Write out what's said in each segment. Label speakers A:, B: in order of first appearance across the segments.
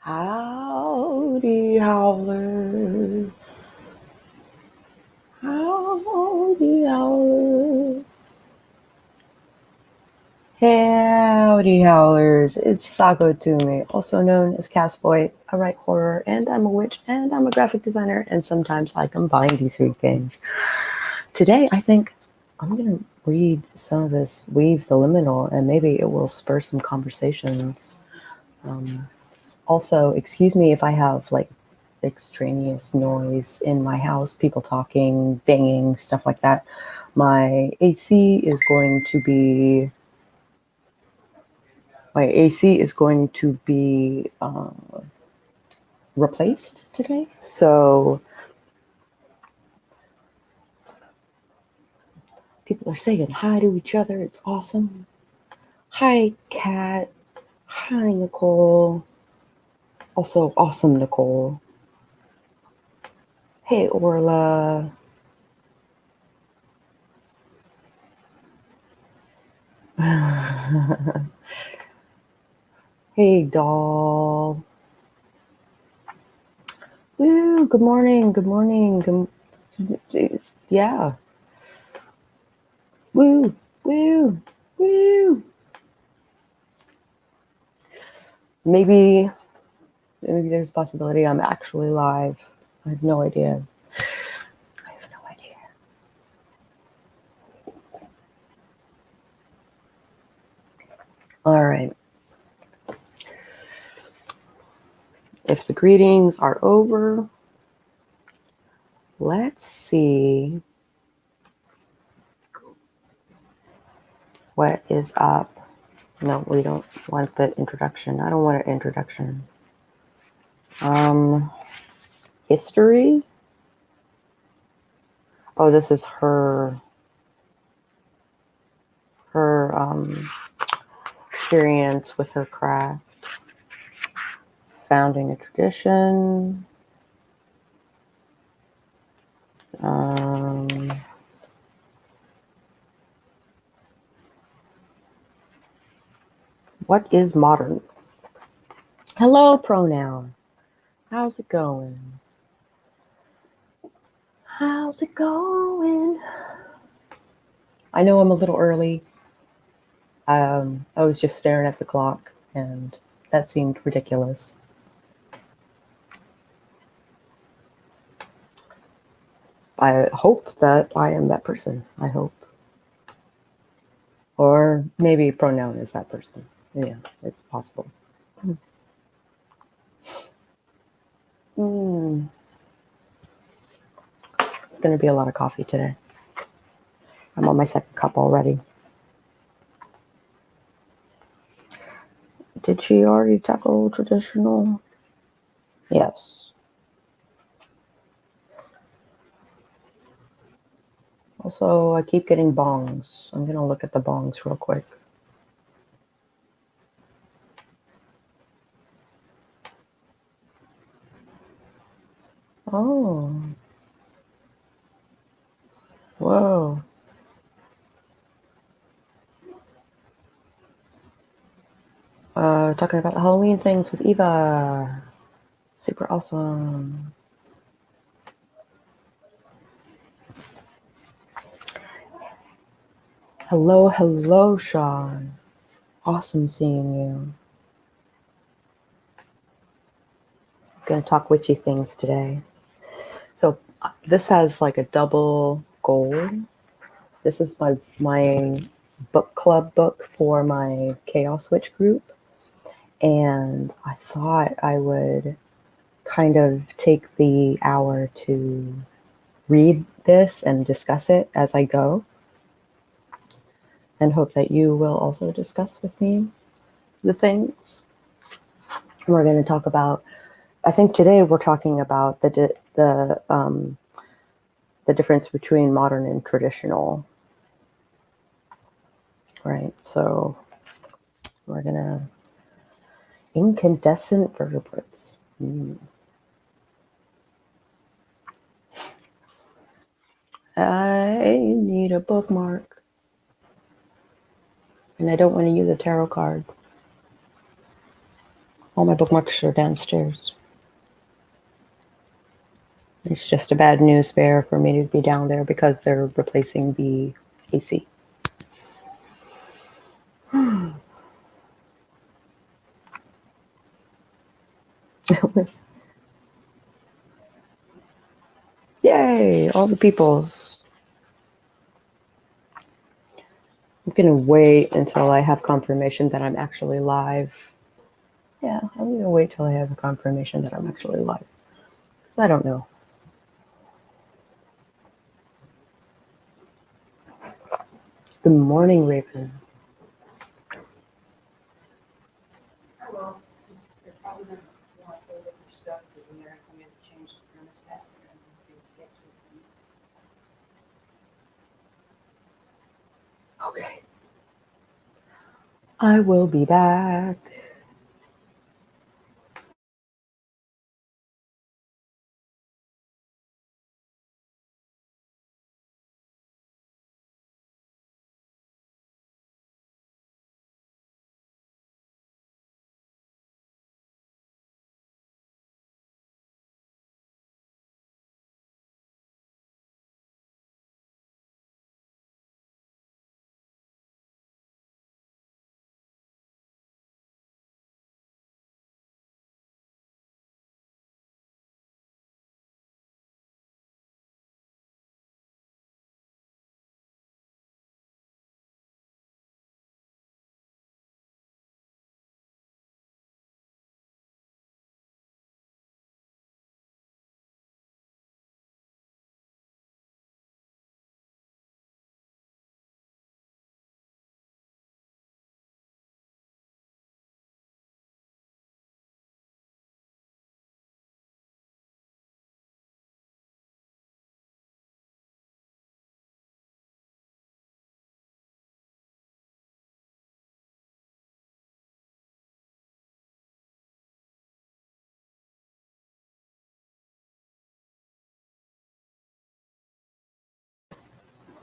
A: Howdy, howlers. Howdy, howlers. Howdy, howlers. It's Sago Toomey, also known as Castboy. I write horror, and I'm a witch, and I'm a graphic designer, and sometimes I combine these three things. Today, I think I'm going to read some of this Weave the Liminal, and maybe it will spur some conversations. Also, excuse me if I have like extraneous noise in my house, people talking, banging, stuff like that. My AC is going to be replaced today. So people are saying hi to each other. It's awesome. Hi, Kat. Hi, Nicole. Also, awesome, Nicole. Hey, Orla. Hey, doll. Woo, good morning, good morning. Yeah. Woo, woo, woo. Maybe there's a possibility I'm actually live. I have no idea. I have no idea. All right. If the greetings are over, let's see what is up. No, we don't want the introduction. I don't want an introduction. History? Oh, this is her experience with her craft. Founding a tradition. What is modern? Hello, pronoun. How's it going? How's it going? I know I'm a little early. I was just staring at the clock, and that seemed ridiculous. I hope that I am that person. I hope. Or maybe pronoun is that person. Yeah, it's possible. It's going to be a lot of coffee today. I'm on my second cup already. Did she already tackle traditional? Yes. Also, I keep getting bongs. I'm going to look at the bongs real quick. Oh. Whoa. Talking about the Halloween things with Eva. Super awesome. Hello, Sean. Awesome seeing you. Gonna talk witchy things today. So this has like a double goal. This is my book club book for my Chaos Witch group. And I thought I would kind of take the hour to read this and discuss it as I go. And hope that you will also discuss with me the things. We're going to talk about, I think today we're talking about the difference between modern and traditional. Right, so we're going to incandescent vertebrates. I need a bookmark. And I don't want to use a tarot card. All my bookmarks are downstairs. It's just a bad news bear for me to be down there because they're replacing the AC. Yay, all the peoples. I'm going to wait until I have confirmation that I'm actually live. Yeah, I'm going to wait till I have a confirmation that I'm actually live. I don't know. Good morning, Raven.
B: Well, they're probably going to want to hold up your stuff because when they're coming to change the thermostat, they're going to get to it.
A: Okay. I will be back.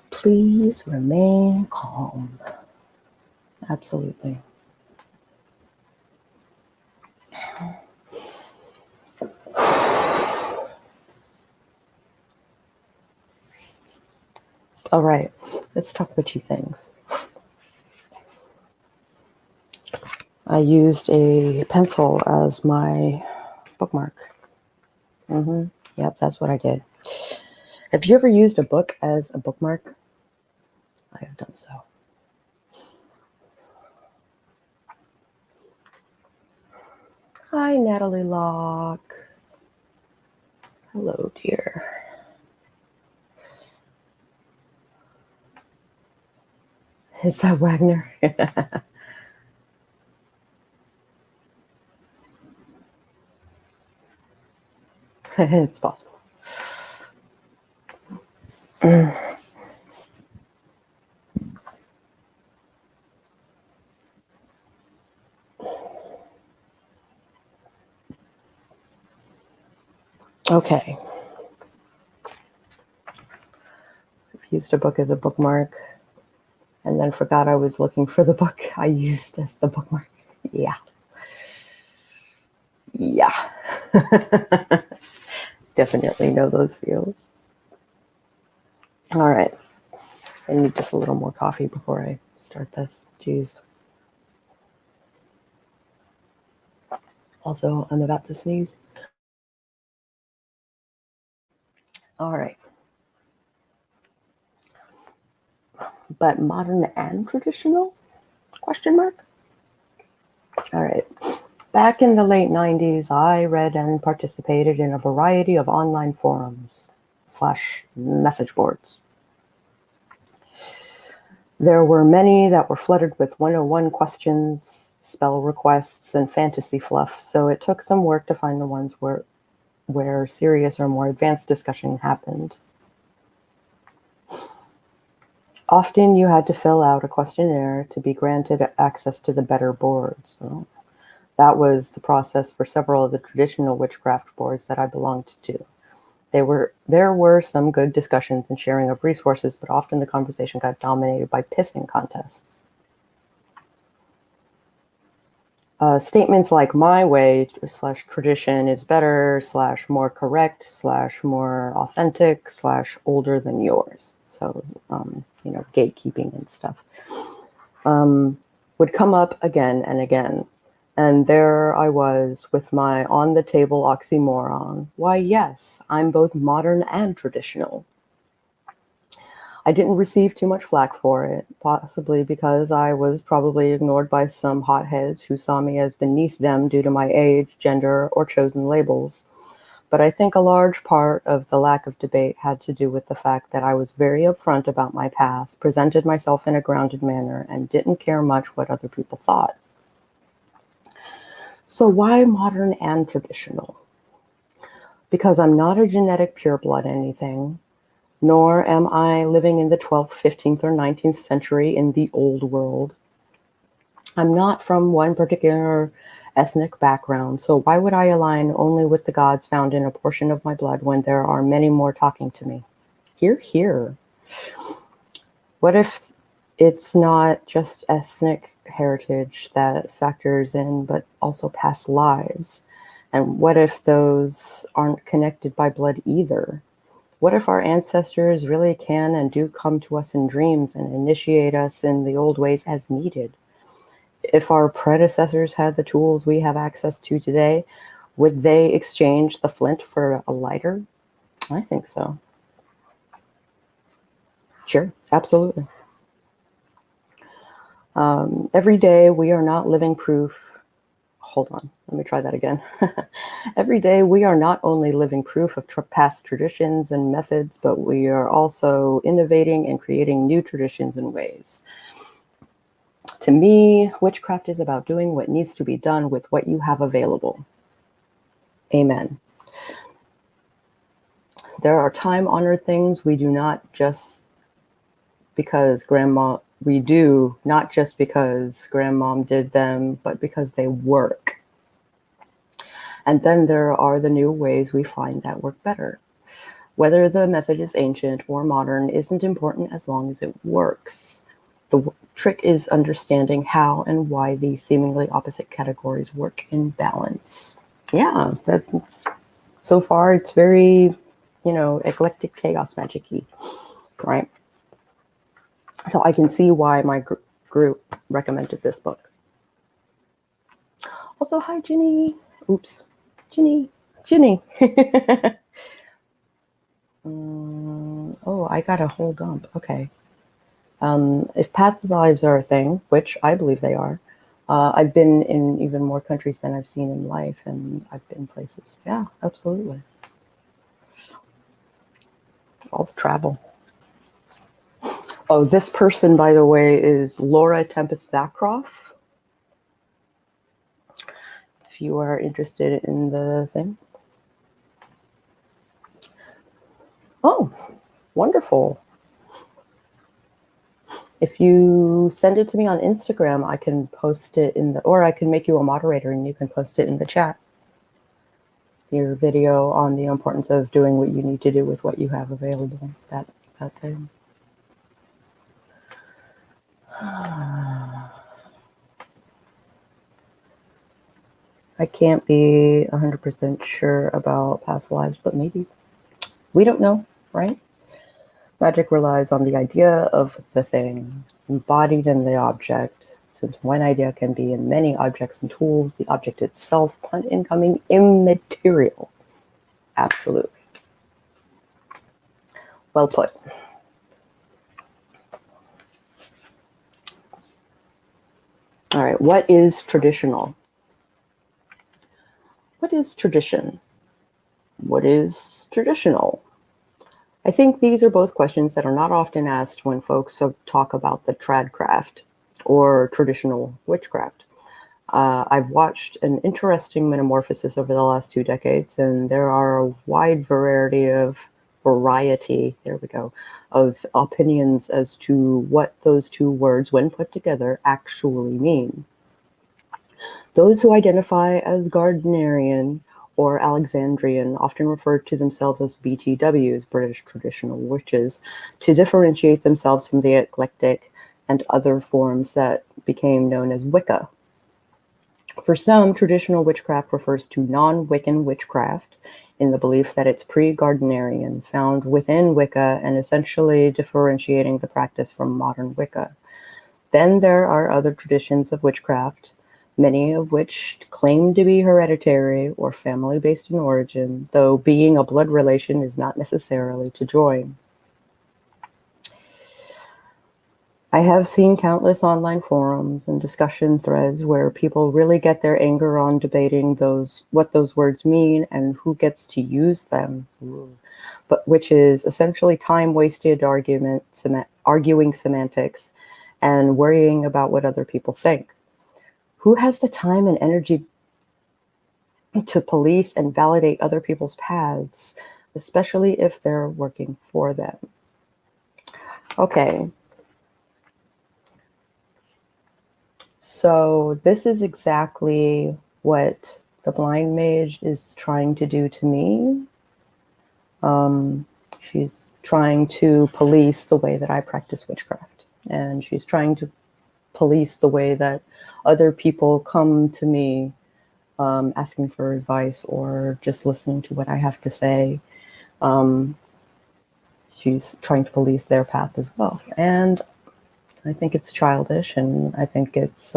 A: Please remain calm. Absolutely. All right, let's talk witchy things. I used a pencil as my bookmark. Yep, that's what I did. Have you ever used a book as a bookmark? I have done so. Hi, Natalie Locke. Hello, dear. Is that Wagner? It's possible. Okay. Used a book as a bookmark and then forgot I was looking for the book I used as the bookmark. Yeah. Yeah. Definitely know those feels. All right. I need just a little more coffee before I start this. Jeez. Also, I'm about to sneeze. All right. But modern and traditional? Question mark? All right. Back in the late 90s, I read and participated in a variety of online forums / message boards. There were many that were flooded with 101 questions, spell requests, and fantasy fluff, so it took some work to find the ones where serious or more advanced discussion happened. Often you had to fill out a questionnaire to be granted access to the better boards. So that was the process for several of the traditional witchcraft boards that I belonged to. There were some good discussions and sharing of resources, but often the conversation got dominated by pissing contests. Statements like my way / tradition is better / more correct / more authentic / older than yours. So, gatekeeping and stuff would come up again and again. And there I was with my on the table oxymoron. Why, yes, I'm both modern and traditional. I didn't receive too much flack for it, possibly because I was probably ignored by some hotheads who saw me as beneath them due to my age, gender, or chosen labels. But I think a large part of the lack of debate had to do with the fact that I was very upfront about my path, presented myself in a grounded manner, and didn't care much what other people thought. So why modern and traditional? Because I'm not a genetic pureblood anything, nor am I living in the 12th, 15th, or 19th century in the old world. I'm not from one particular ethnic background, so why would I align only with the gods found in a portion of my blood when there are many more talking to me? Hear, hear. What if it's not just ethnic heritage that factors in, but also past lives? And what if those aren't connected by blood either? What if our ancestors really can and do come to us in dreams and initiate us in the old ways as needed? If our predecessors had the tools we have access to today, would they exchange the flint for a lighter? I think so. Sure, absolutely. Every day we are not living proof. Hold on, let me try that again. Every day we are not only living proof of past traditions and methods, but we are also innovating and creating new traditions and ways. To me, witchcraft is about doing what needs to be done with what you have available. Amen. There are time-honored things we do not just because grandmom did them, but because they work. And then there are the new ways we find that work better. Whether the method is ancient or modern isn't important as long as it works. The trick is understanding how and why these seemingly opposite categories work in balance. Yeah, that's, so far it's very, eclectic chaos magic-y, right? So I can see why my group recommended this book. Also, hi, Ginny. Oops. Ginny. Oh, I got a whole dump. Okay. If past lives are a thing, which I believe they are, I've been in even more countries than I've seen in life, and I've been places. Yeah, absolutely. All the travel. Oh, this person, by the way, is Laura Tempest Zakroff. If you are interested in the thing. Oh, wonderful. If you send it to me on Instagram, I can post it or I can make you a moderator and you can post it in the chat. Your video on the importance of doing what you need to do with what you have available, that thing. I can't be 100% sure about past lives, but maybe. We don't know, right? Magic relies on the idea of the thing, embodied in the object. Since one idea can be in many objects and tools, the object itself, pun incoming, immaterial. Absolutely. Well put. All right, what is traditional? What is tradition? What is traditional? I think these are both questions that are not often asked when folks talk about the tradcraft or traditional witchcraft. I've watched an interesting metamorphosis over the last 2 decades, and there are a wide variety of opinions as to what those two words, when put together, actually mean. Those who identify as Gardnerian or Alexandrian often refer to themselves as BTWs, British Traditional Witches, to differentiate themselves from the eclectic and other forms that became known as Wicca. For some, traditional witchcraft refers to non-Wiccan witchcraft in the belief that it's pre-Gardnerian, found within Wicca and essentially differentiating the practice from modern Wicca. Then there are other traditions of witchcraft, many of which claim to be hereditary or family-based in origin, though being a blood relation is not necessarily to join. I have seen countless online forums and discussion threads where people really get their anger on debating what those words mean and who gets to use them. But which is essentially time-wasted arguing semantics and worrying about what other people think. Who has the time and energy to police and validate other people's paths, especially if they're working for them? Okay. So this is exactly what the blind mage is trying to do to me. She's trying to police the way that I practice witchcraft, and she's trying to police the way that other people come to me asking for advice or just listening to what I have to say. She's trying to police their path as well. And I think it's childish, and I think it's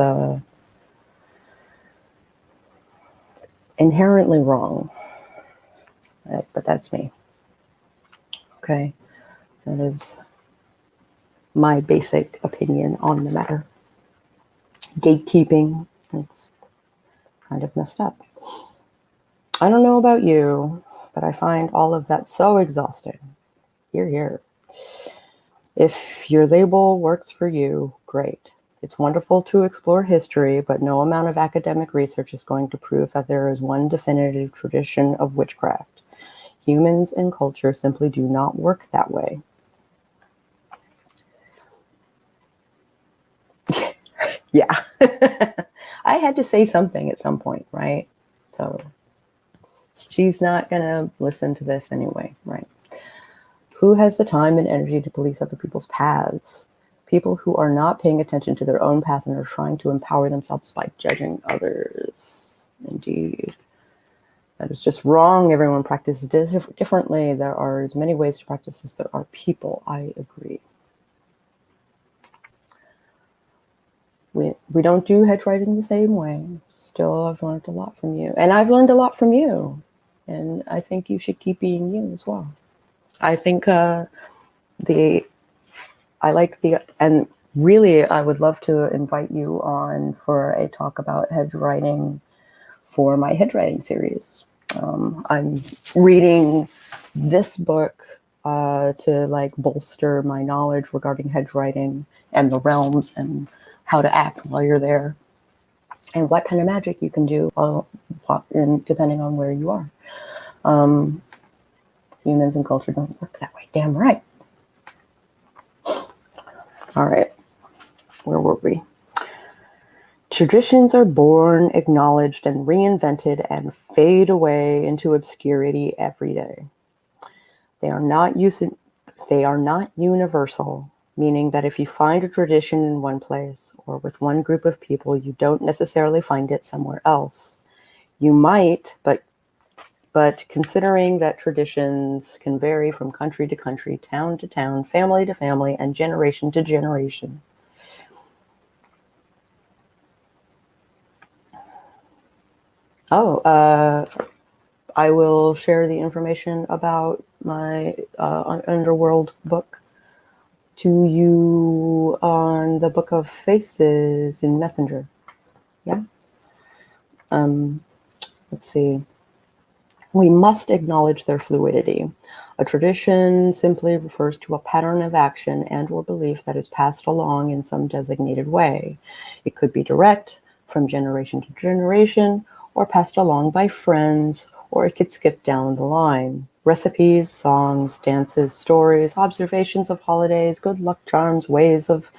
A: inherently wrong. But that's me. Okay. That is my basic opinion on the matter. Gatekeeping, it's kind of messed up. I don't know about you, but I find all of that so exhausting. Hear, hear. If your label works for you, great. It's wonderful to explore history, but no amount of academic research is going to prove that there is one definitive tradition of witchcraft. Humans and culture simply do not work that way. Yeah. I had to say something at some point, right? So she's not going to listen to this anyway, right? Who has the time and energy to police other people's paths? People who are not paying attention to their own path and are trying to empower themselves by judging others. Indeed. That is just wrong. Everyone practices differently. There are as many ways to practice as there are people. I agree. We don't do hedge writing the same way. Still, I've learned a lot from you. And I've learned a lot from you. And I think you should keep being you as well. I think and really I would love to invite you on for a talk about hedge writing for my hedge writing series. I'm reading this book to like bolster my knowledge regarding hedge writing and the realms and how to act while you're there and what kind of magic you can do depending on where you are. Humans and culture don't work that way. Damn right. All right. Where were we? Traditions are born, acknowledged, and reinvented and fade away into obscurity every day. They are not universal, meaning that if you find a tradition in one place or with one group of people, you don't necessarily find it somewhere else. You might, but considering that traditions can vary from country to country, town to town, family to family, and generation to generation. I will share the information about my Underworld book to you on the Book of Faces in Messenger. Yeah. Let's see. We must acknowledge their fluidity. A tradition simply refers to a pattern of action and or belief that is passed along in some designated way. It could be direct, from generation to generation, or passed along by friends, or it could skip down the line. Recipes, songs, dances, stories, observations of holidays, good luck charms, ways of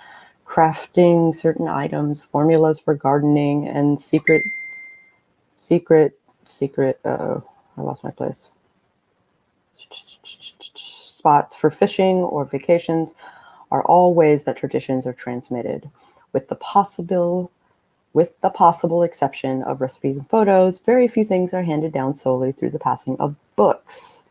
A: crafting certain items, formulas for gardening, and secret, I lost my place. Spots for fishing or vacations are all ways that traditions are transmitted, with the possible With the possible exception of recipes and photos, very few things are handed down solely through the passing of books.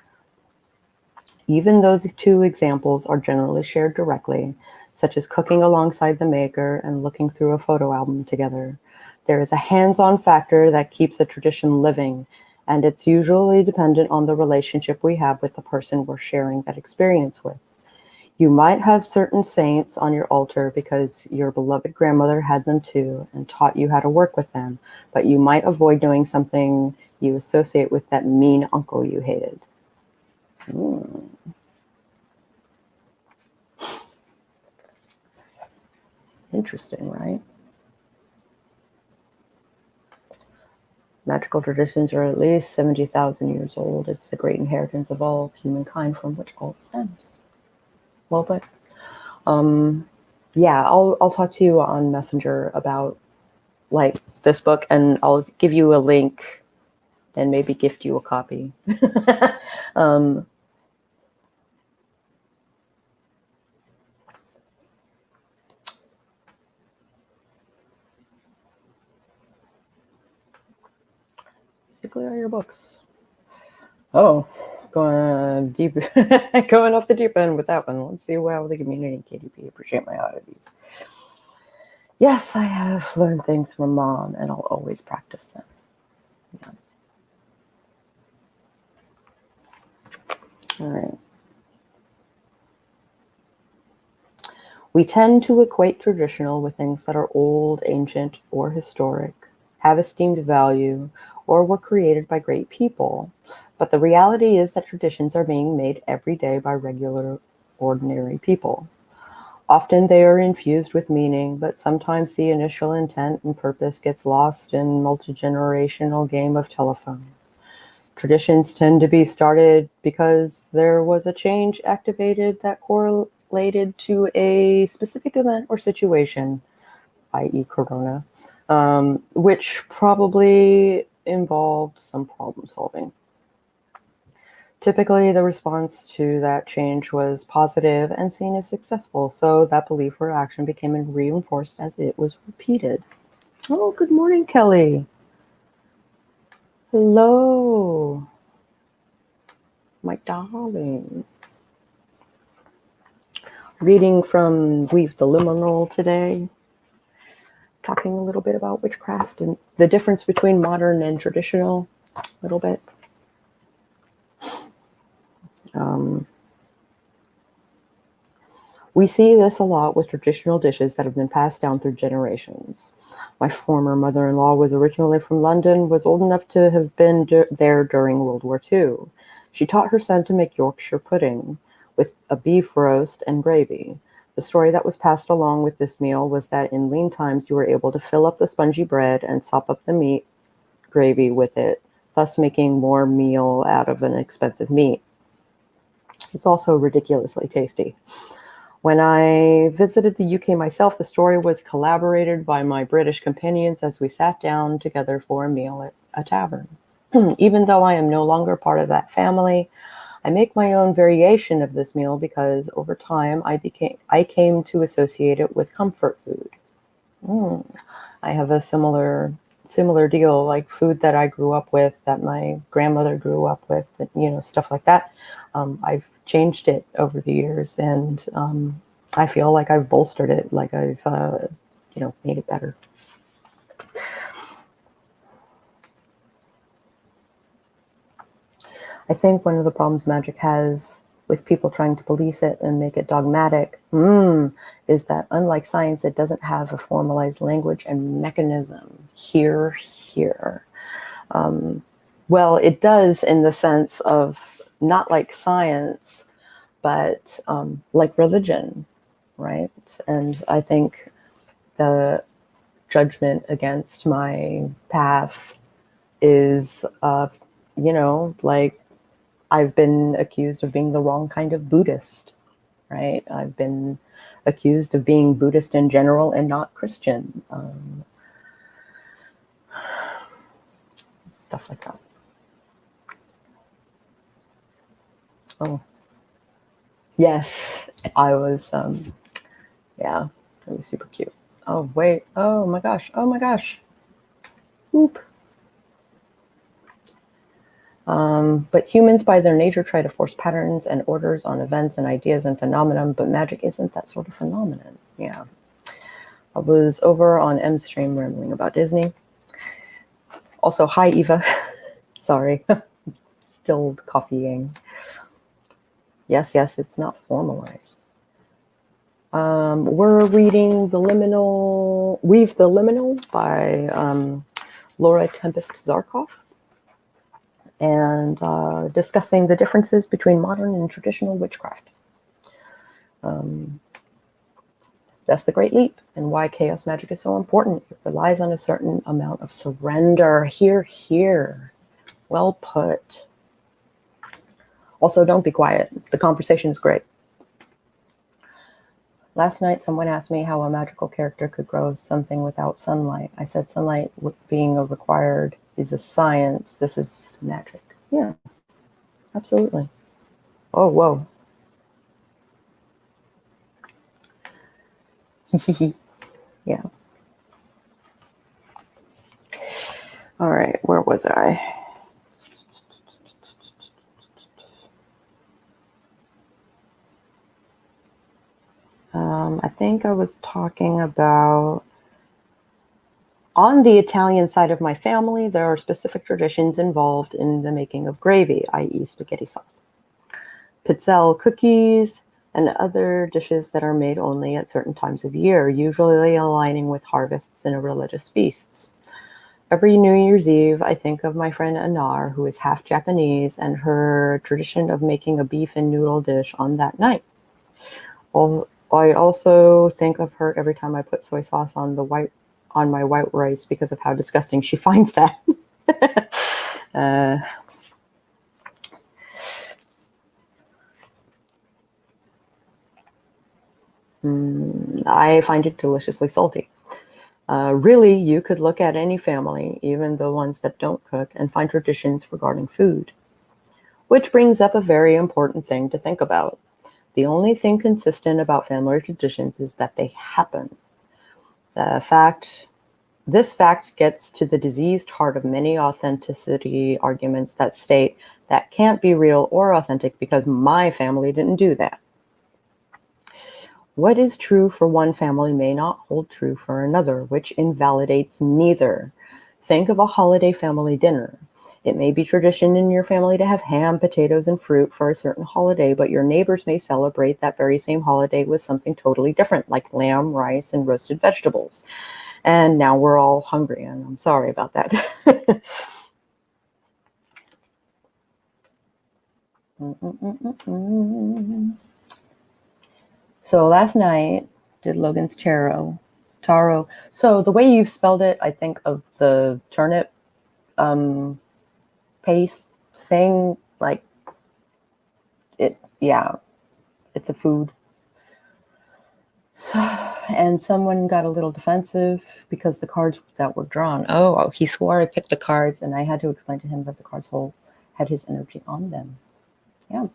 A: Even those two examples are generally shared directly, such as cooking alongside the maker and looking through a photo album together. There is a hands-on factor that keeps a tradition living, and it's usually dependent on the relationship we have with the person we're sharing that experience with. You might have certain saints on your altar because your beloved grandmother had them too and taught you how to work with them, but you might avoid doing something you associate with that mean uncle you hated. Interesting, right? Magical traditions are at least 70,000 years old. It's the great inheritance of all humankind from which all stems. Well, but yeah, I'll talk to you on Messenger about like this book, and I'll give you a link and maybe gift you a copy. Basically, all your books. Oh, going deep, going off the deep end with that one. Let's see how the community KDP appreciate my oddities. Yes, I have learned things from Mom, and I'll always practice them. Yeah. All right. We tend to equate traditional with things that are old, ancient, or historic, have esteemed value, or were created by great people. But the reality is that traditions are being made every day by regular, ordinary people. Often they are infused with meaning, but sometimes the initial intent and purpose gets lost in multi-generational game of telephone. Traditions tend to be started because there was a change activated that correlated to a specific event or situation, i.e. Corona, which probably involved some problem solving. Typically, the response to that change was positive and seen as successful, so that belief or action became reinforced as it was repeated. Oh, good morning, Kelly. Hello, my darling. Reading from Weave the Liminal today, talking a little bit about witchcraft and the difference between modern and traditional, a little bit. We see this a lot with traditional dishes that have been passed down through generations. My former mother-in-law was originally from London, was old enough to have been there during World War II. She taught her son to make Yorkshire pudding with a beef roast and gravy. The story that was passed along with this meal was that in lean times you were able to fill up the spongy bread and sop up the meat gravy with it, thus making more meal out of an expensive meat. It's also ridiculously tasty. When I visited the UK myself, the story was collaborated by my British companions as we sat down together for a meal at a tavern. Even though I am no longer part of that family, I make my own variation of this meal because over time I came to associate it with comfort food. I have a similar deal, like food that I grew up with, that my grandmother grew up with, stuff like that. I've changed it over the years, and I feel like I've bolstered it, like I've made it better. I think one of the problems magic has with people trying to police it and make it dogmatic is that unlike science, it doesn't have a formalized language and mechanism. Here. Well, it does in the sense of not like science, but like religion, right? And I think the judgment against my path is, like I've been accused of being the wrong kind of Buddhist, right? I've been accused of being Buddhist in general and not Christian. Stuff like that. Oh, yes, I was, yeah, it was super cute. Oh, wait. Oh my gosh. Oh my gosh. Whoop. But humans, by their nature, try to force patterns and orders on events and ideas and phenomenon, but magic isn't that sort of phenomenon. Yeah. I was over on M's stream rambling about Disney. Also, hi, Eva. Sorry. Still coffeeing. Yes, it's not formalized. We're reading Weave the Liminal by Laura Tempest Zarkov, and discussing the differences between modern and traditional witchcraft. That's the great leap, and why chaos magic is so important. It relies on a certain amount of surrender. Here. Well put. Also, don't be quiet. The conversation is great. Last night, someone asked me how a magical character could grow something without sunlight. I said sunlight being a required is a science. This is magic. Yeah, absolutely. Oh, whoa. Yeah. All right, where was I? I think I was talking about, on the Italian side of my family, there are specific traditions involved in the making of gravy, i.e. spaghetti sauce, pizzelle cookies, and other dishes that are made only at certain times of year, usually aligning with harvests and religious feasts. Every New Year's Eve, I think of my friend Anar, who is half Japanese, and her tradition of making a beef and noodle dish on that night. I also think of her every time I put soy sauce on my white rice because of how disgusting she finds that. I find it deliciously salty. Really, you could look at any family, even the ones that don't cook, and find traditions regarding food. Which brings up a very important thing to think about. The only thing consistent about family traditions is that they happen. This fact gets to the diseased heart of many authenticity arguments that state that can't be real or authentic because my family didn't do that. What is true for one family may not hold true for another, which invalidates neither. Think of a holiday family dinner. It may be tradition in your family to have ham, potatoes, and fruit for a certain holiday, but your neighbors may celebrate that very same holiday with something totally different, like lamb, rice, and roasted vegetables. And now we're all hungry, and I'm sorry about that. So last night, did Logan's taro. So the way you've spelled it, I think of the turnip paste thing, like it, yeah, it's a food. So, and someone got a little defensive because the cards that were drawn, he swore I picked the cards, and I had to explain to him that the cards had his energy on them. Yeah.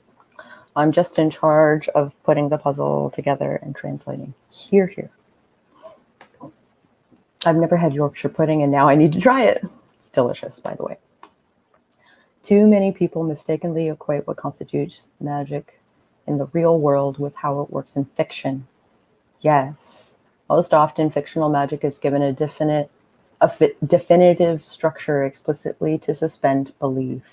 A: I'm just in charge of putting the puzzle together and translating. Here. I've never had Yorkshire pudding, and now I need to try it. It's delicious, by the way. Too many people mistakenly equate what constitutes magic in the real world with how it works in fiction. Yes, most often fictional magic is given a definitive structure explicitly to suspend belief,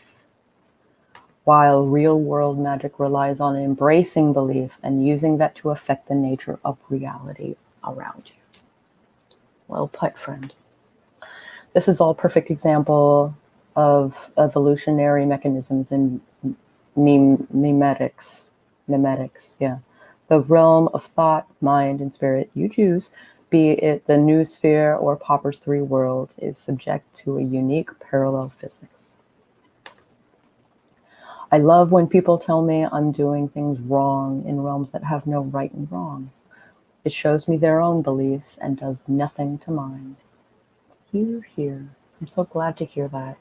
A: while real-world magic relies on embracing belief and using that to affect the nature of reality around you. Well put, friend. This is all perfect example of evolutionary mechanisms in memetics, yeah. The realm of thought, mind, and spirit you choose, be it the noosphere or Popper's three worlds, is subject to a unique parallel physics. I love when people tell me I'm doing things wrong in realms that have no right and wrong. It shows me their own beliefs and does nothing to mine. Here. I'm so glad to hear that.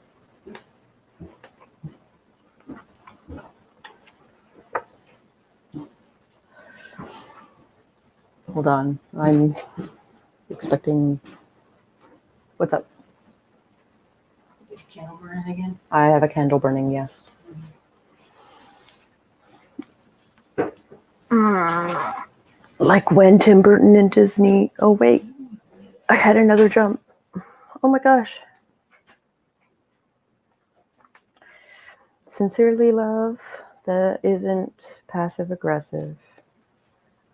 A: Hold on. I'm expecting. What's up?
B: Did the candle burn again?
A: I have a candle burning, yes. Like when Tim Burton and Disney. Oh, wait. I had another jump. Oh my gosh. Sincerely love that isn't passive aggressive.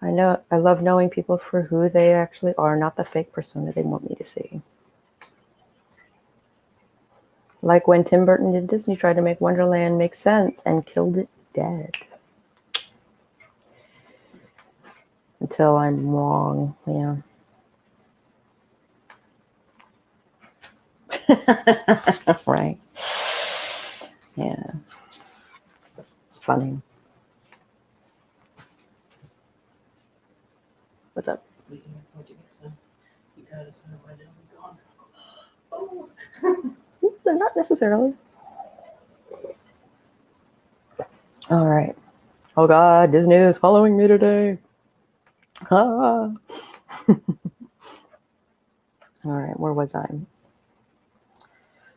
A: I love knowing people for who they actually are, not the fake persona they want me to see. Like when Tim Burton and Disney tried to make Wonderland make sense and killed it dead. Until I'm wrong, yeah. Right. Yeah. It's funny. What's up?
B: We can afford to get some. Because otherwise it'll be gone. Oh!
A: Not necessarily. All right. Oh God, Disney is following me today. Ah. All right, where was I?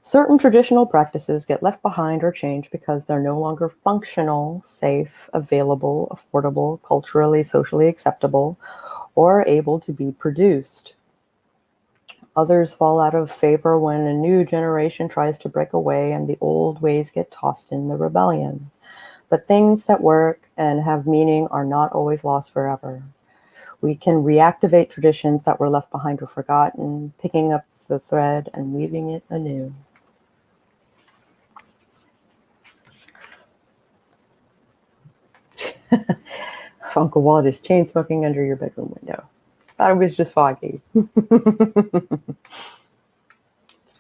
A: Certain traditional practices get left behind or changed because they're no longer functional, safe, available, affordable, culturally, socially acceptable, or able to be produced. Others fall out of favor when a new generation tries to break away and the old ways get tossed in the rebellion. But things that work and have meaning are not always lost forever. We can reactivate traditions that were left behind or forgotten, picking up the thread and weaving it anew. Uncle Walt is chain smoking under your bedroom window. Thought it was just foggy. It's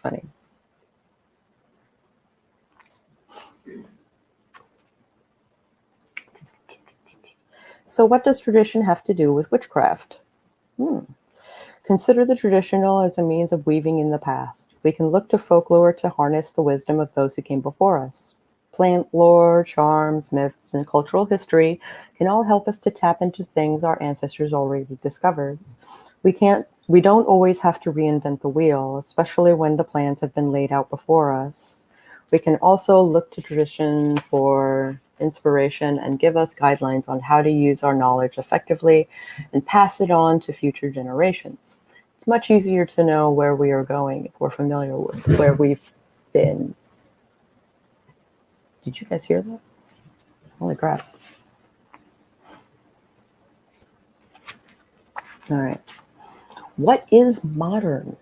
A: funny. So what does tradition have to do with witchcraft? Consider the traditional as a means of weaving in the past. We can look to folklore to harness the wisdom of those who came before us. Plant lore, charms, myths, and cultural history can all help us to tap into things our ancestors already discovered. We don't always have to reinvent the wheel, especially when the plans have been laid out before us. We can also look to tradition for inspiration and give us guidelines on how to use our knowledge effectively and pass it on to future generations. It's much easier to know where we are going if we're familiar with where we've been. Did you guys hear that? Holy crap. All right. What is modern?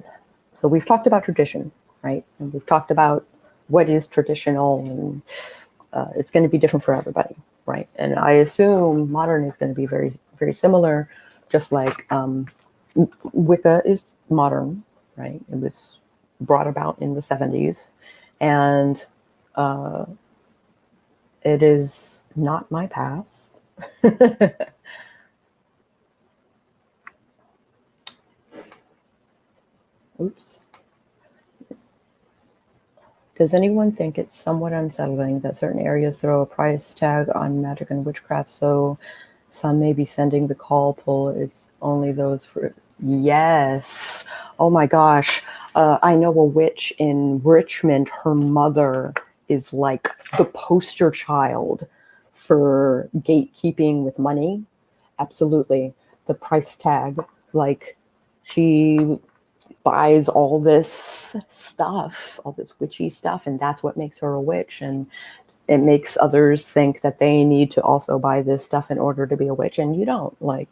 A: So we've talked about tradition, right? And we've talked about what is traditional, and it's going to be different for everybody, right? And I assume modern is going to be very, very similar, just like Wicca is modern, right? It was brought about in the 70s, and it is not my path. Oops. Does anyone think it's somewhat unsettling that certain areas throw a price tag on magic and witchcraft, so some may be sending the call pull is only those for... Yes. Oh my gosh. I know a witch in Richmond. Her mother is like the poster child for gatekeeping with money. Absolutely. The price tag. Like, she buys all this stuff, all this witchy stuff, and that's what makes her a witch. And it makes others think that they need to also buy this stuff in order to be a witch, and you don't. Like,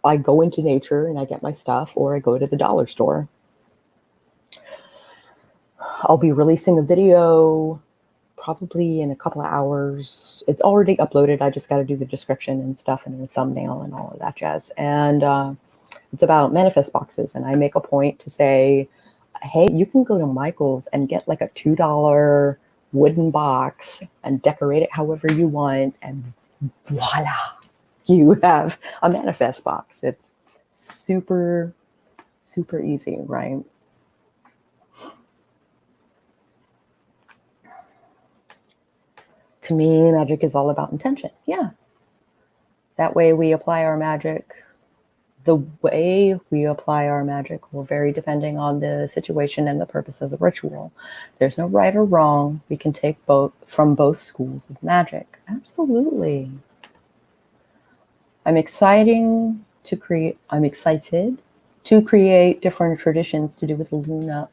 A: I go into nature and I get my stuff, or I go to the dollar store. I'll be releasing a video probably in a couple of hours. It's already uploaded. I just got to do the description and stuff and the thumbnail and all of that jazz. And it's about manifest boxes. And I make a point to say, hey, you can go to Michael's and get like a $2 wooden box and decorate it however you want. And voila, you have a manifest box. It's super, super easy, right? To me, magic is all about intention. Yeah. That way we apply our magic the way we apply our magic will vary depending on the situation and the purpose of the ritual. There's no right or wrong. We can take both from both schools of magic. Absolutely. I'm excited to create different traditions to do with Luna.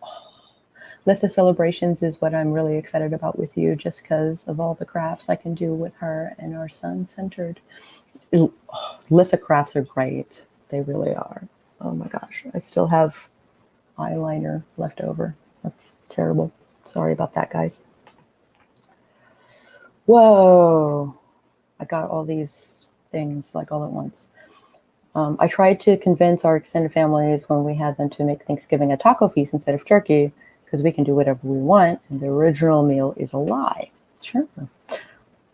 A: Litha celebrations is what I'm really excited about with you, just because of all the crafts I can do with her and our sun-centered. Lithocrafts are great. They really are. Oh my gosh. I still have eyeliner left over. That's terrible. Sorry about that, guys. Whoa. I got all these things like all at once. I tried to convince our extended families when we had them to make Thanksgiving a taco feast instead of turkey, because we can do whatever we want, and the original meal is a lie. Sure.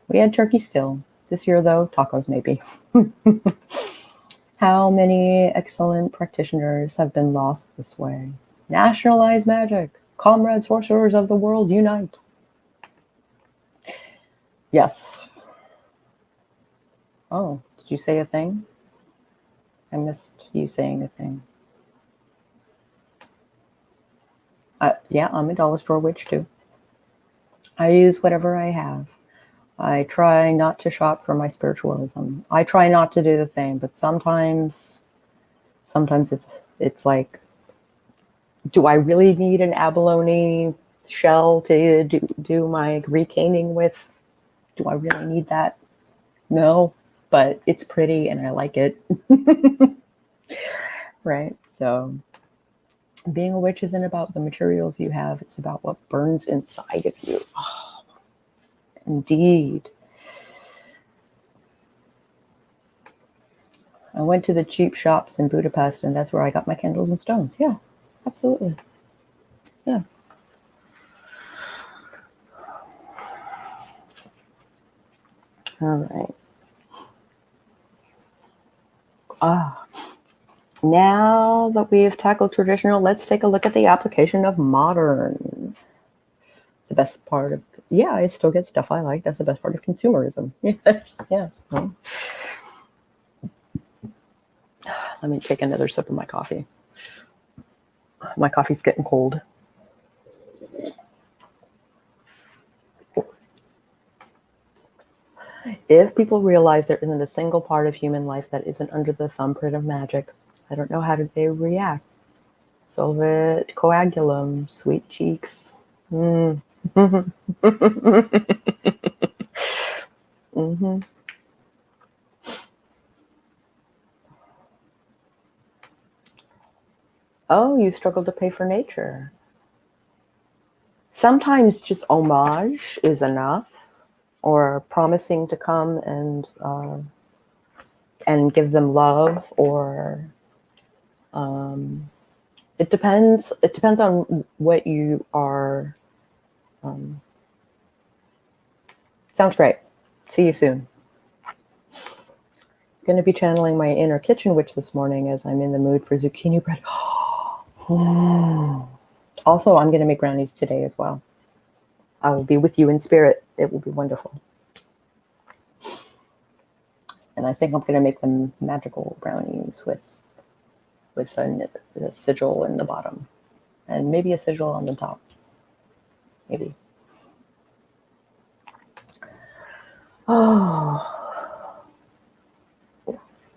A: We had turkey still. This year, though, tacos maybe. How many excellent practitioners have been lost this way? Nationalize magic. Comrade sorcerers of the world, unite. Yes. Oh, did you say a thing? I missed you saying a thing. Yeah, I'm a dollar store witch too. I use whatever I have. I try not to shop for my spiritualism. I try not to do the same, but sometimes it's like, do I really need an abalone shell to do my recaning with? Do I really need that? No, but it's pretty and I like it. Right? So being a witch isn't about the materials you have. It's about what burns inside of you. Oh, indeed. I went to the cheap shops in Budapest, and that's where I got my candles and stones. Yeah, absolutely. Yeah. All right. Now that we've tackled traditional, let's take a look at the application of modern. The best part of, yeah, I still get stuff I like. That's the best part of consumerism. Yes, yes. Well, let me take another sip of my coffee. My coffee's getting cold. If people realize there isn't a single part of human life that isn't under the thumbprint of magic, I don't know how did they react. Solvet coagulum, sweet cheeks. Mm-hmm. Oh, you struggle to pay for nature. Sometimes just homage is enough, or promising to come and give them love, or it depends. It depends on what you are. Sounds great. See you soon. Going to be channeling my inner kitchen witch this morning as I'm in the mood for zucchini bread. Also, I'm going to make brownies today as well. I will be with you in spirit. It will be wonderful. And I think I'm going to make them magical brownies with a sigil in the bottom and maybe a sigil on the top. Maybe. Oh.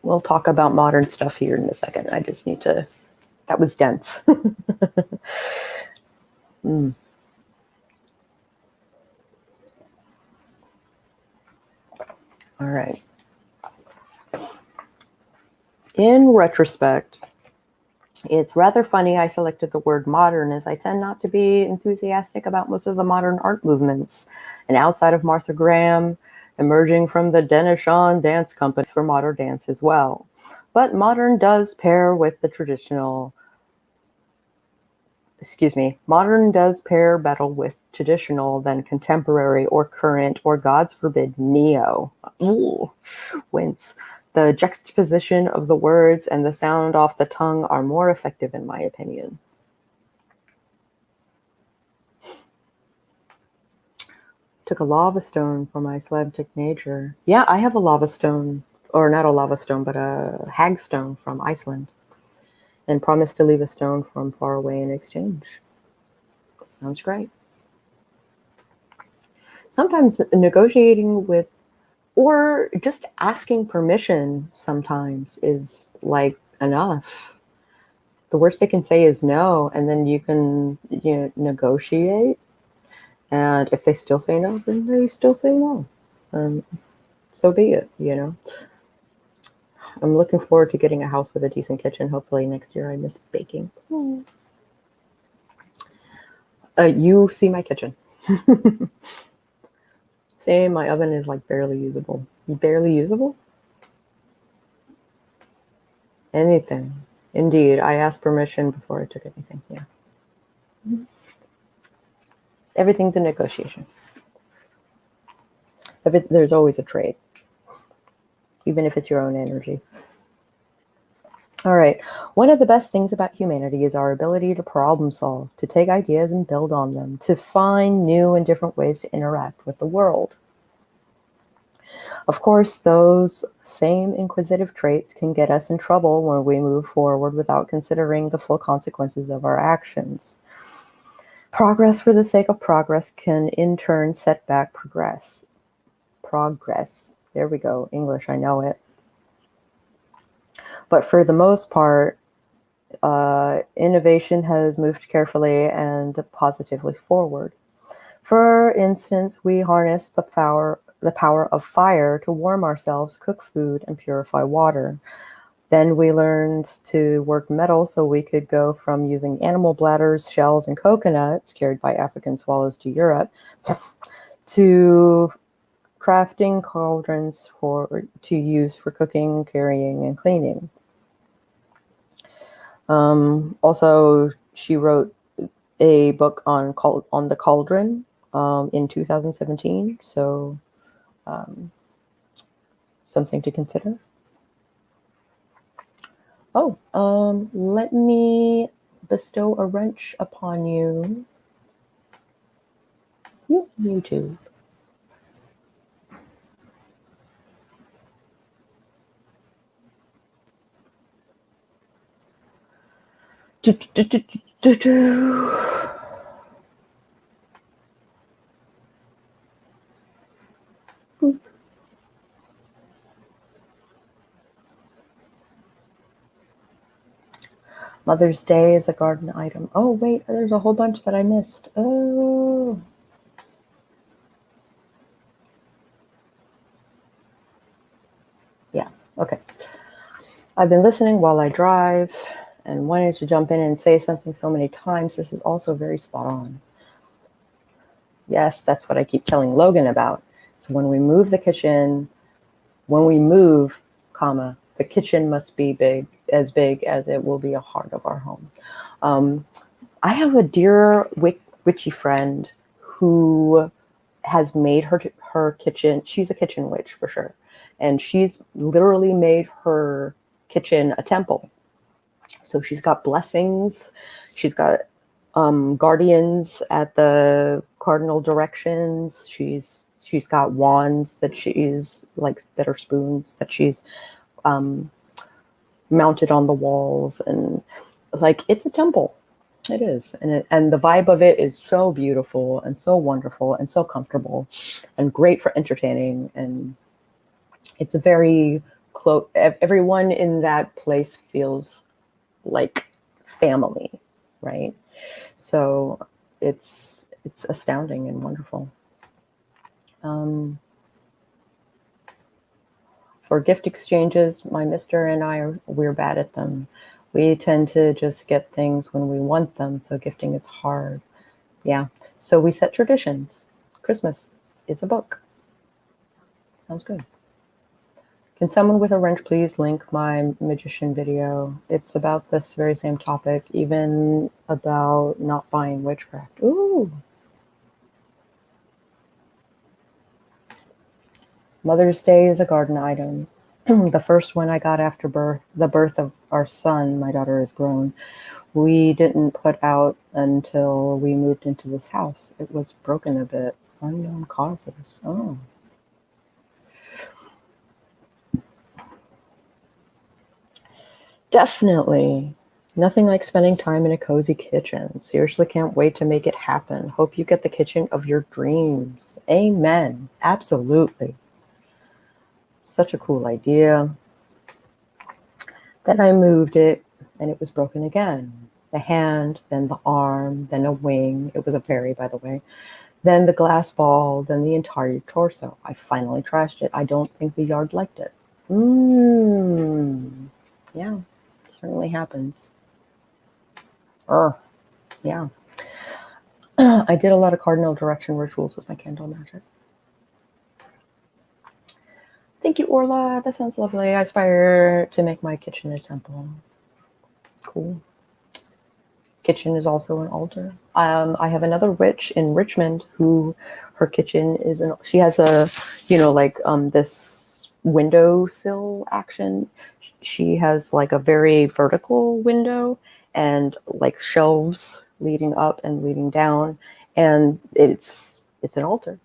A: We'll talk about modern stuff here in a second. I just need to, that was dense. All right. In retrospect, it's rather funny I selected the word modern, as I tend not to be enthusiastic about most of the modern art movements. And outside of Martha Graham, emerging from the Denishan dance companies for modern dance as well. But modern does pair with the traditional, modern does pair better with traditional than contemporary or current or, God's forbid, neo. Ooh, wince. The juxtaposition of the words and the sound off the tongue are more effective in my opinion. Took a lava stone for my Slavic nature. Yeah, I have a lava stone or not a lava stone, but a hag stone from Iceland, and promised to leave a stone from far away in exchange. Sounds great. Sometimes negotiating with, or just asking permission sometimes is like enough. The worst they can say is no, and then you can negotiate. And if they still say no, then they still say no. So be it, I'm looking forward to getting a house with a decent kitchen. Hopefully next year. I miss baking. You see my kitchen. Same, my oven is like barely usable. Barely usable? Anything. Indeed, I asked permission before I took anything, yeah. Everything's a negotiation. There's always a trade, even if it's your own energy. All right. One of the best things about humanity is our ability to problem solve, to take ideas and build on them, to find new and different ways to interact with the world. Of course, those same inquisitive traits can get us in trouble when we move forward without considering the full consequences of our actions. Progress for the sake of progress can in turn set back progress. There we go. English, I know it. But for the most part, innovation has moved carefully and positively forward. For instance, we harness the power of fire to warm ourselves, cook food, and purify water. Then we learned to work metal so we could go from using animal bladders, shells, and coconuts carried by African swallows to Europe to crafting cauldrons to use for cooking, carrying, and cleaning. Also, she wrote a book on the cauldron in 2017. So something to consider. Oh, let me bestow a wrench upon you. YouTube. Mother's Day is a garden item. Oh, wait, there's a whole bunch that I missed. Oh. Yeah, okay. I've been listening while I drive and wanted to jump in and say something so many times. This is also very spot on. Yes, that's what I keep telling Logan about. So when we move the kitchen, the kitchen must be big as it will be a heart of our home. I have a dear witchy friend who has made her kitchen. She's a kitchen witch for sure. And she's literally made her kitchen a temple. So she's got blessings. She's got guardians at the cardinal directions. She's got wands that that are spoons that she's mounted on the walls, and like it's a temple. It is, and the vibe of it is so beautiful and so wonderful and so comfortable, and great for entertaining. And it's a very close. Everyone in that place feels like family, right? So it's astounding and wonderful. For gift exchanges, my mister and we're bad at them. We tend to just get things when we want them, so gifting is hard. Yeah, so we set traditions. Christmas is a book. Sounds good. Can someone with a wrench please link my magician video? It's about this very same topic, even about not buying witchcraft. Ooh. Mother's Day is a garden item. The first one I got after the birth of our son, my daughter is grown, we didn't put out until we moved into this house. It was broken a bit. Unknown causes. Oh. Definitely. Nothing like spending time in a cozy kitchen. Seriously, can't wait to make it happen. Hope you get the kitchen of your dreams. Amen. Absolutely. Such a cool idea. Then I moved it and it was broken again. The hand, then the arm, then a wing. It was a fairy, by the way. Then the glass ball, then the entire torso. I finally trashed it. I don't think the yard liked it. Yeah, certainly happens. Yeah. I did a lot of cardinal direction rituals with my candle magic. Thank you, Orla. That sounds lovely. I aspire to make my kitchen a temple. Cool. Kitchen is also an altar. I have another witch in Richmond who her kitchen is she has a, this windowsill action. She has like a very vertical window and like shelves leading up and leading down, and it's an altar.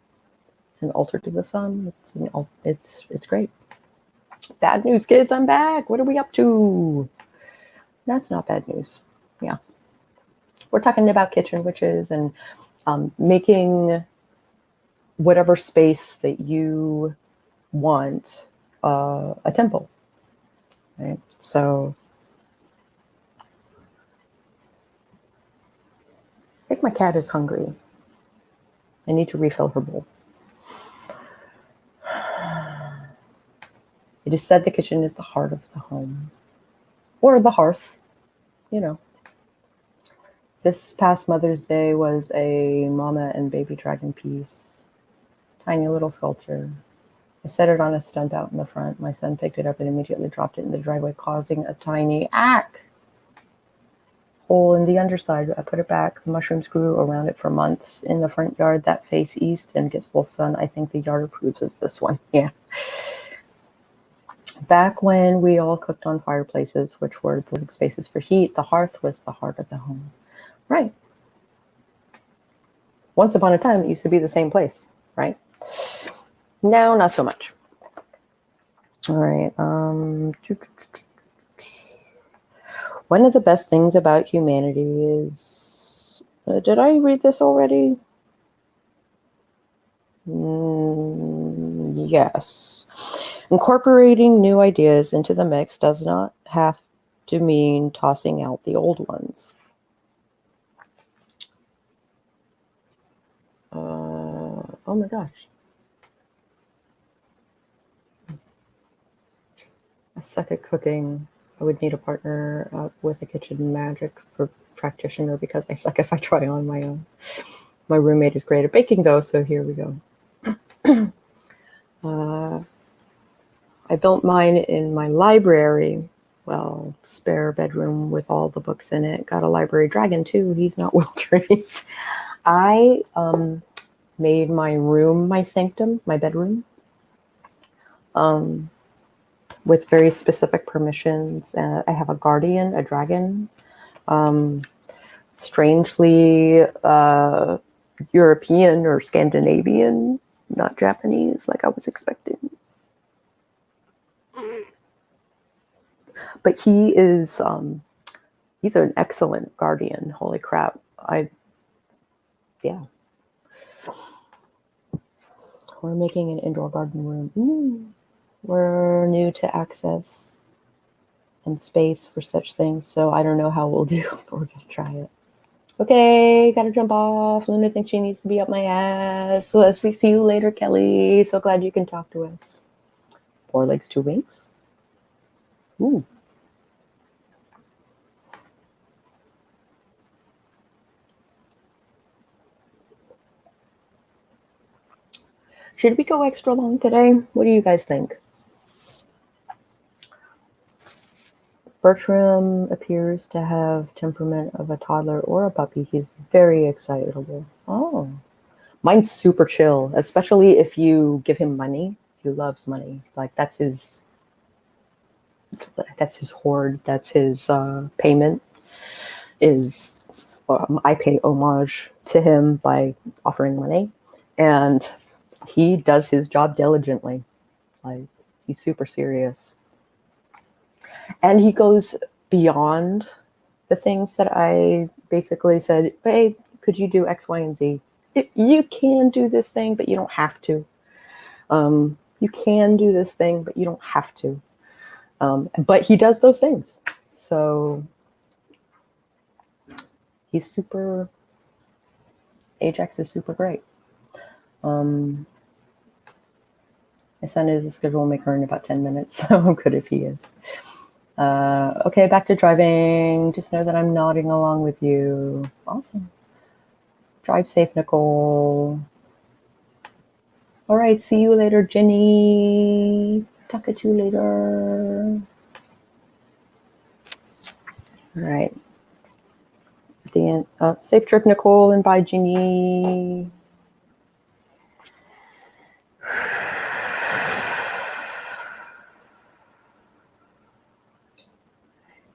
A: It's an altar to the sun. It's great. Bad news, kids. I'm back. What are we up to? That's not bad news. Yeah. We're talking about kitchen witches and making whatever space that you want a temple. Right? So I think my cat is hungry. I need to refill her bowl. It is said the kitchen is the heart of the home. Or the hearth, you know. This past Mother's Day was a mama and baby dragon piece. Tiny little sculpture. I set it on a stump out in the front. My son picked it up and immediately dropped it in the driveway, causing a tiny hole in the underside. I put it back. The mushrooms grew around it for months in the front yard that face east and gets full sun. I think the yard approves of this one. Yeah. Back when we all cooked on fireplaces, which were the living spaces for heat, the hearth was the heart of the home. Right. Once upon a time, it used to be the same place, right? Now, not so much. All right. One of the best things about humanity is... did I read this already? Yes. Incorporating new ideas into the mix does not have to mean tossing out the old ones. Oh my gosh. I suck at cooking. I would need a partner with a kitchen magic practitioner because I suck if I try on my own. My roommate is great at baking though, so here we go. I built mine in my library. Well, spare bedroom with all the books in it. Got a library dragon too. He's not well trained. I made my room my sanctum, my bedroom, with very specific permissions. I have a guardian, a dragon, strangely European or Scandinavian, not Japanese like I was expecting. But he is he's an excellent guardian. Holy crap. Yeah. We're making an indoor garden room. Ooh. We're new to access and space for such things, so I don't know how we'll do, but we're gonna try it. Okay, gotta jump off. Luna thinks she needs to be up my ass. So let's see you later, Kelly. So glad you can talk to us. 4 legs, 2 wings. Ooh. Should we go extra long today? What do you guys think? Bertram appears to have temperament of a toddler or a puppy. He's very excitable. Oh, mine's super chill, especially if you give him money. He loves money. Like that's his hoard. That's his payment. I pay homage to him by offering money, and he does his job diligently. Like he's super serious. And he goes beyond the things that I basically said, hey, could you do X, Y, and Z? You can do this thing, but you don't have to. You can do this thing, but you don't have to. But he does those things. So he's super, Ajax is super great. My son is a schedule maker in about 10 minutes, so I'm good if he is. Okay, back to driving. Just know that I'm nodding along with you. Awesome. Drive safe, Nicole. All right, see you later, Jenny. Talk at you later. All right. At the end, safe trip, Nicole, and bye, Jenny.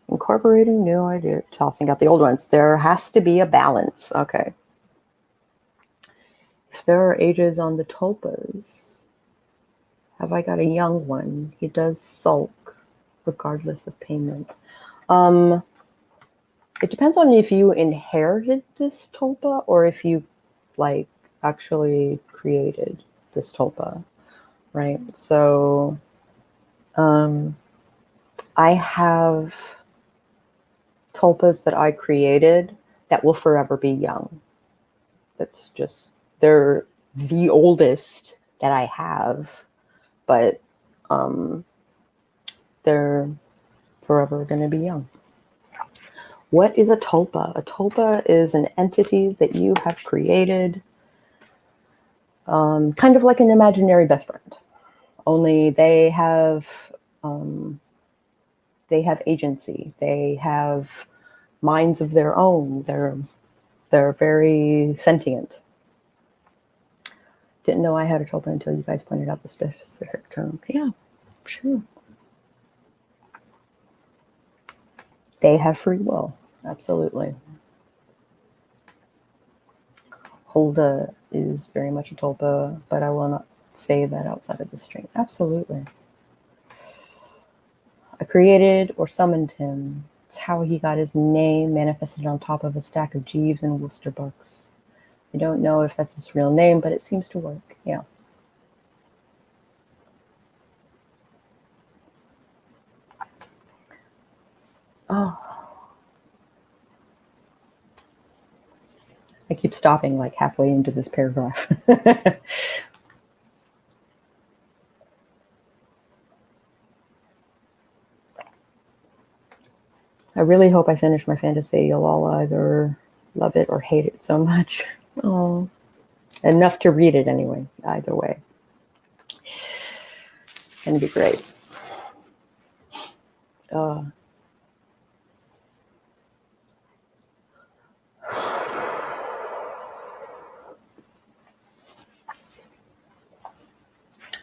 A: Incorporating new ideas, tossing out the old ones. There has to be a balance. Okay. If there are ages on the tulpas, have I got a young one? He does sulk, regardless of payment. It depends on if you inherited this tulpa or if you, like, actually created this tulpa, right? So, I have tulpas that I created that will forever be young. That's just, they're the oldest that I have, but they're forever going to be young. What is a tulpa? A tulpa is an entity that you have created, kind of like an imaginary best friend, only they have agency. They have minds of their own. They're very sentient. Didn't know I had a tulpa until you guys pointed out the specific term. Yeah, sure. They have free will. Absolutely. Hulda is very much a tulpa, but I will not say that outside of the stream. Absolutely. I created or summoned him. It's how he got his name manifested on top of a stack of Jeeves and Worcester books. I don't know if that's his real name, but it seems to work. Yeah. Oh. I keep stopping like halfway into this paragraph. I really hope I finish my fantasy. You'll all either love it or hate it so much. Oh, enough to read it anyway, either way. It's going to be great. All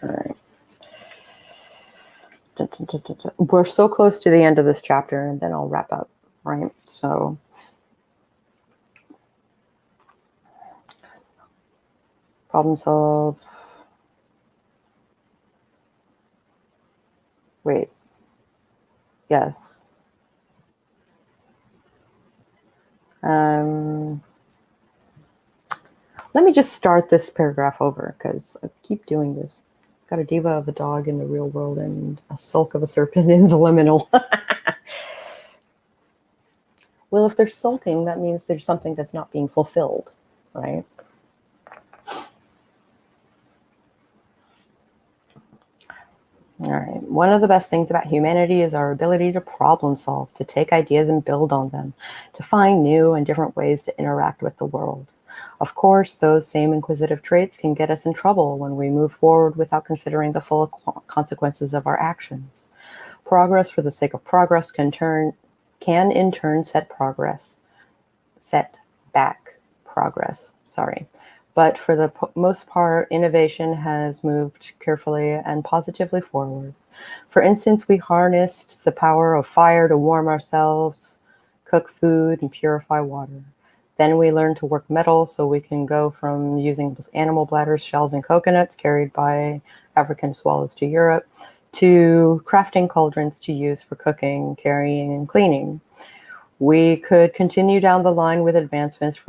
A: right. We're so close to the end of this chapter, and then I'll wrap up, right? So, problem solve. Wait. Yes. Let me just start this paragraph over because I keep doing this. Got a diva of a dog in the real world and a sulk of a serpent in the liminal. Well, if they're sulking, that means there's something that's not being fulfilled, right? All right. One of the best things about humanity is our ability to problem solve, to take ideas and build on them, to find new and different ways to interact with the world. Of course, those same inquisitive traits can get us in trouble when we move forward without considering the full consequences of our actions. Progress for the sake of progress can in turn set back progress. But for the most part, innovation has moved carefully and positively forward. For instance, we harnessed the power of fire to warm ourselves, cook food, and purify water. Then we learned to work metal so we can go from using animal bladders, shells, and coconuts carried by African swallows to Europe to crafting cauldrons to use for cooking, carrying, and cleaning. We could continue down the line with advancements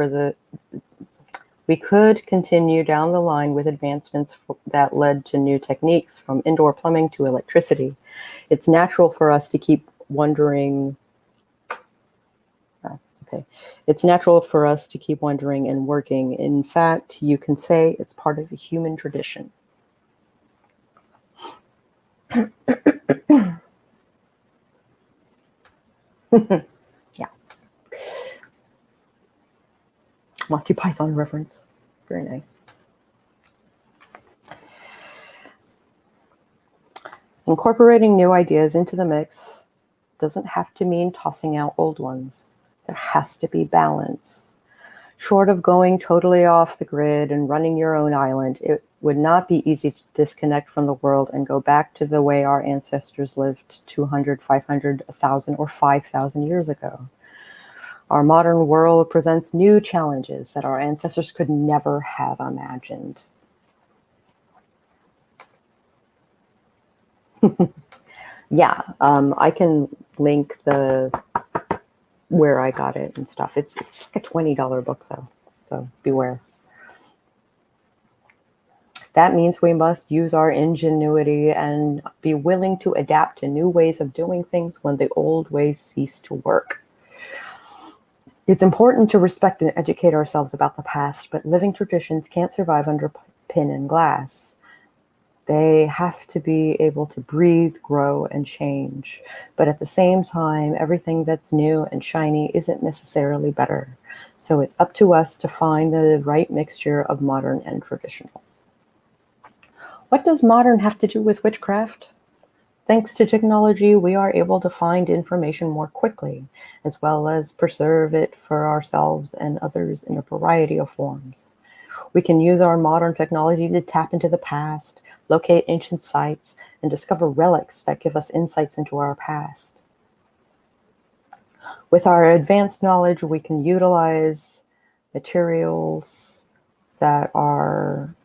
A: that led to new techniques, from indoor plumbing to electricity. It's natural for us to keep wondering. It's natural for us to keep wondering and working. In fact, you can say it's part of the human tradition. Yeah. Monty Python reference. Very nice. Incorporating new ideas into the mix doesn't have to mean tossing out old ones. There has to be balance. Short of going totally off the grid and running your own island, it would not be easy to disconnect from the world and go back to the way our ancestors lived 200, 500, 1,000, or 5,000 years ago. Our modern world presents new challenges that our ancestors could never have imagined. Yeah, I can link where I got it and stuff. It's like a $20 book though, so beware. That means we must use our ingenuity and be willing to adapt to new ways of doing things when the old ways cease to work. It's important to respect and educate ourselves about the past, but living traditions can't survive under pin and glass. They have to be able to breathe, grow, and change. But at the same time, everything that's new and shiny isn't necessarily better. So it's up to us to find the right mixture of modern and traditional. What does modern have to do with witchcraft? Thanks to technology, we are able to find information more quickly, as well as preserve it for ourselves and others in a variety of forms. We can use our modern technology to tap into the past, locate ancient sites, and discover relics that give us insights into our past. With our advanced knowledge, we can utilize materials that are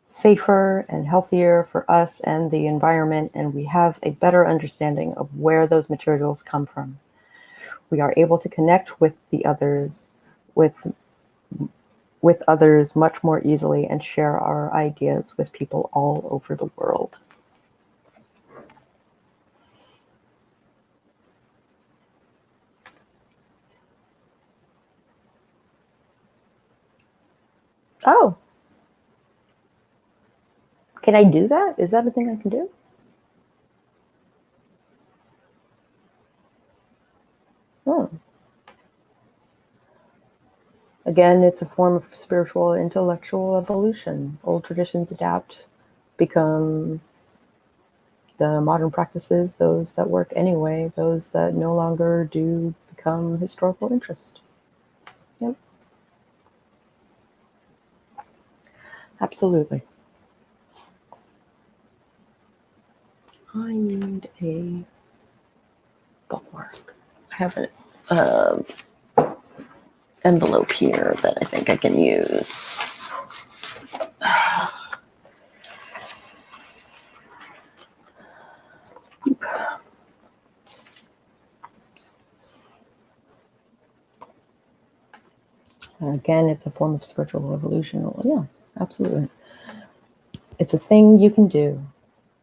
A: safer and healthier for us and the environment, and we have a better understanding of where those materials come from. We are able to connect with the others, with others much more easily and share our ideas with people all over the world. Oh, can I do that? Is that a thing I can do? Oh. Again, it's a form of spiritual, intellectual evolution. Old traditions adapt, become the modern practices, those that work anyway, those that no longer do become historical interest. Yep. Absolutely. I need a bookmark. I have an envelope here that I think I can use. Again, it's a form of spiritual evolution. Yeah, absolutely. It's a thing you can do.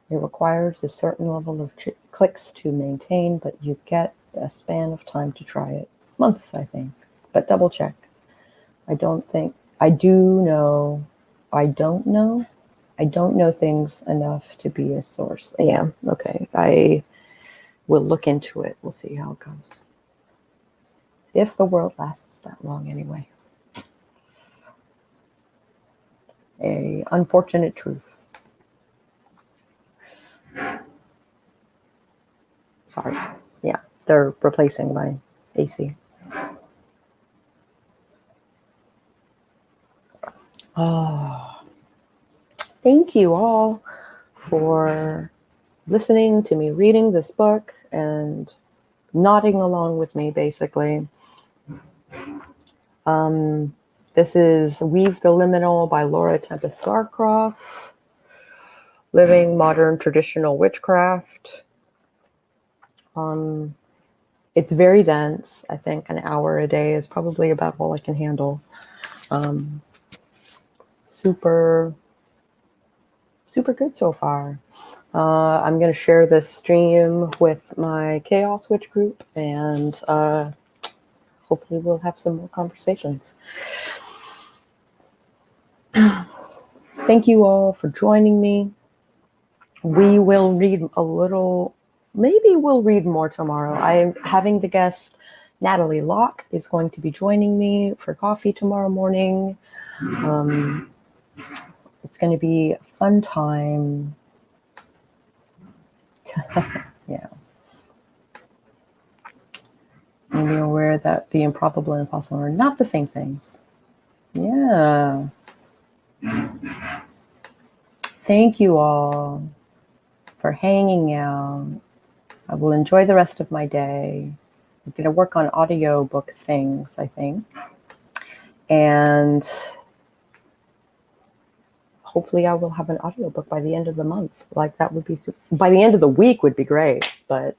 A: It requires a certain level of clicks to maintain, but you get a span of time to try it. Months, I think. But double check. I don't know things enough to be a source. Yeah, okay. I will look into it. We'll see how it goes. If the world lasts that long anyway. A unfortunate truth. Sorry. Yeah, they're replacing my AC. Oh, thank you all for listening to me reading this book and nodding along with me, basically. This is Weave the Liminal by Laura Tempest Garcroft. Living Modern Traditional Witchcraft. It's very dense. I think an hour a day is probably about all I can handle. Super good so far. I'm going to share this stream with my Chaos Witch group, and hopefully we'll have some more conversations. Thank you all for joining me. We will read a little, maybe we'll read more tomorrow. I'm having the guest Natalie Locke is going to be joining me for coffee tomorrow morning. It's going to be a fun time. Yeah. And be aware that the improbable and impossible are not the same things. Yeah. Thank you all for hanging out. I will enjoy the rest of my day. I'm going to work on audiobook things, I think. And hopefully I will have an audiobook by the end of the month. Like that would be super. By the end of the week would be great. But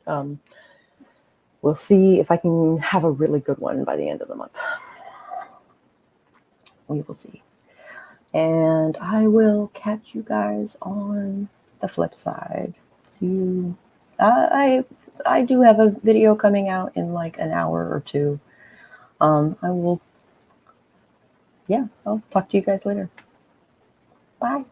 A: we'll see if I can have a really good one by the end of the month. We will see. And I will catch you guys on the flip side. See you. I do have a video coming out in like an hour or two. I'll talk to you guys later. Bye.